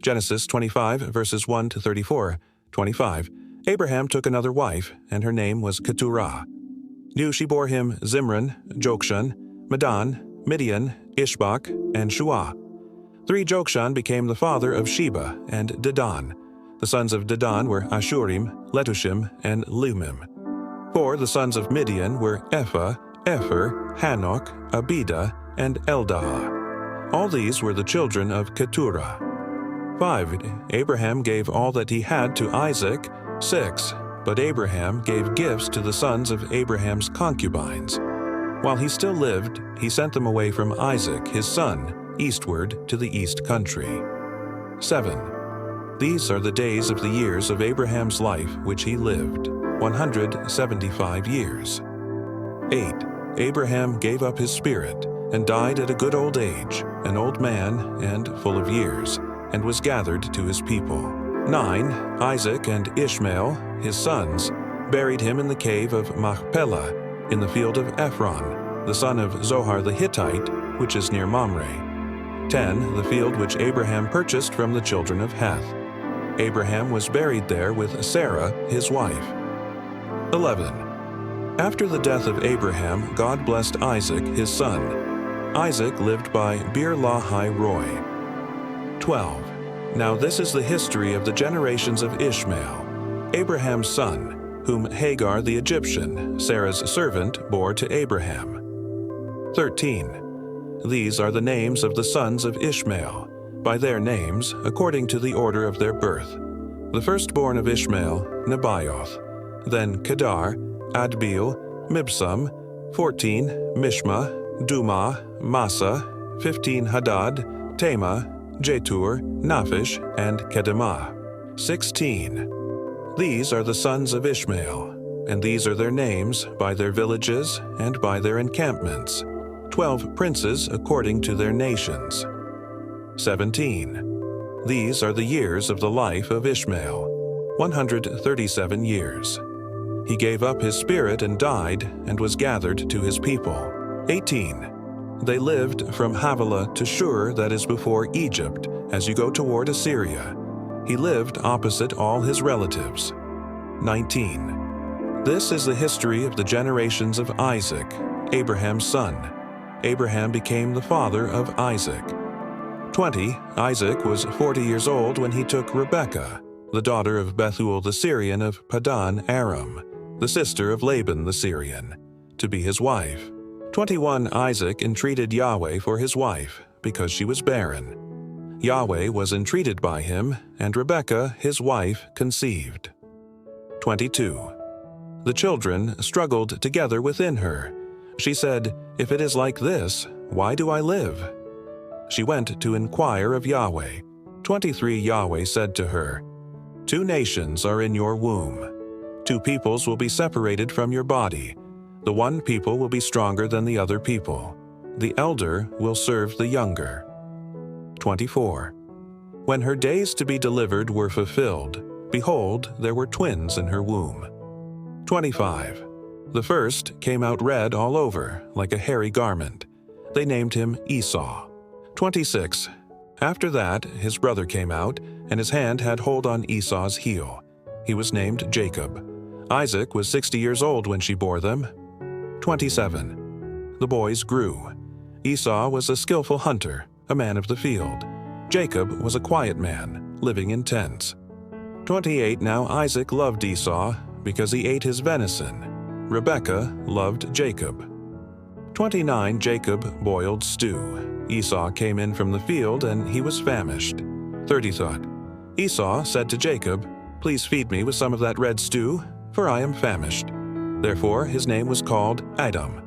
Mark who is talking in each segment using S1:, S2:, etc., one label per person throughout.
S1: Genesis 25, verses 1 to 34. 25. Abraham took another wife, and her name was Keturah. She bore him Zimran, Jokshan, Medan, Midian, Ishbak, and Shuah. 3. Jokshan became the father of Sheba and Dedan. The sons of Dedan were Ashurim, Letushim, and Lumim. 4. The sons of Midian were Ephah, Epher, Hanok, Abida, and Eldah. All these were the children of Keturah. 5. Abraham gave all that he had to Isaac. 6. But Abraham gave gifts to the sons of Abraham's concubines. While he still lived, he sent them away from Isaac, his son, eastward to the east country. 7. These are the days of the years of Abraham's life which he lived, 175 years. 8. Abraham gave up his spirit and died at a good old age, an old man and full of years, and was gathered to his people. 9. Isaac and Ishmael, his sons, buried him in the cave of Machpelah, in the field of Ephron, the son of Zohar the Hittite, which is near Mamre. 10. The field which Abraham purchased from the children of Heth. Abraham was buried there with Sarah, his wife. 11. After the death of Abraham, God blessed Isaac, his son. Isaac lived by Beer-lahai-roi. 12. Now this is the history of the generations of Ishmael, Abraham's son, whom Hagar the Egyptian, Sarah's servant, bore to Abraham. 13. These are the names of the sons of Ishmael, by their names, according to the order of their birth. The firstborn of Ishmael, Nebaioth, then Kedar, Adbeel, Mibsam, 14. Mishma, Dumah, Massa, 15. Hadad, Tema, Jetur, Naphish, and Kedemah. 16. These are the sons of Ishmael, and these are their names by their villages and by their encampments, 12 princes according to their nations. 17. These are the years of the life of Ishmael, 137 years. He gave up his spirit and died, and was gathered to his people. 18. They lived from Havilah to Shur, that is before Egypt, as you go toward Assyria. He lived opposite all his relatives. 19. This is the history of the generations of Isaac, Abraham's son. Abraham became the father of Isaac. 20. Isaac was 40 years old when he took Rebekah, the daughter of Bethuel the Syrian of Padan Aram, the sister of Laban the Syrian, to be his wife. 21. Isaac entreated Yahweh for his wife, because she was barren. Yahweh was entreated by him, and Rebekah, his wife, conceived. 22. The children struggled together within her. She said, "If it is like this, why do I live?" She went to inquire of Yahweh. 23. Yahweh said to her, 2 nations are in your womb. 2 peoples will be separated from your body. The one people will be stronger than the other people. The elder will serve the younger. 24. When her days to be delivered were fulfilled, behold, there were twins in her womb. 25. The first came out red all over, like a hairy garment. They named him Esau. 26. After that, his brother came out, and his hand had hold on Esau's heel. He was named Jacob. Isaac was 60 years old when she bore them. 27. The boys grew. Esau was a skillful hunter, a man of the field. Jacob was a quiet man, living in tents. 28. Now Isaac loved Esau, because he ate his venison. Rebekah loved Jacob. 29. Jacob boiled stew. Esau came in from the field, and he was famished. 30 thought, Esau said to Jacob, "Please feed me with some of that red stew, for I am famished." Therefore his name was called Adam.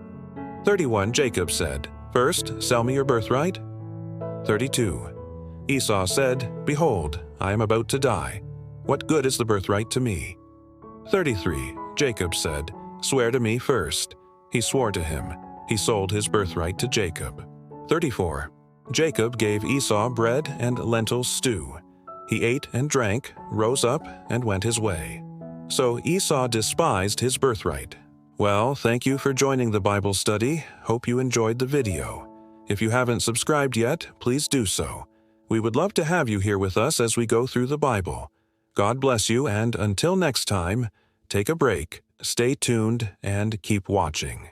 S1: 31. Jacob said, "First, sell me your birthright." 32. Esau said, "Behold, I am about to die. What good is the birthright to me?" 33. Jacob said, "Swear to me first." He swore to him. He sold his birthright to Jacob. 34. Jacob gave Esau bread and lentil stew. He ate and drank, rose up, and went his way. So Esau despised his birthright. Well, thank you for joining the Bible study. Hope you enjoyed the video. If you haven't subscribed yet, please do so. We would love to have you here with us as we go through the Bible. God bless you, and until next time, take a break, stay tuned, and keep watching.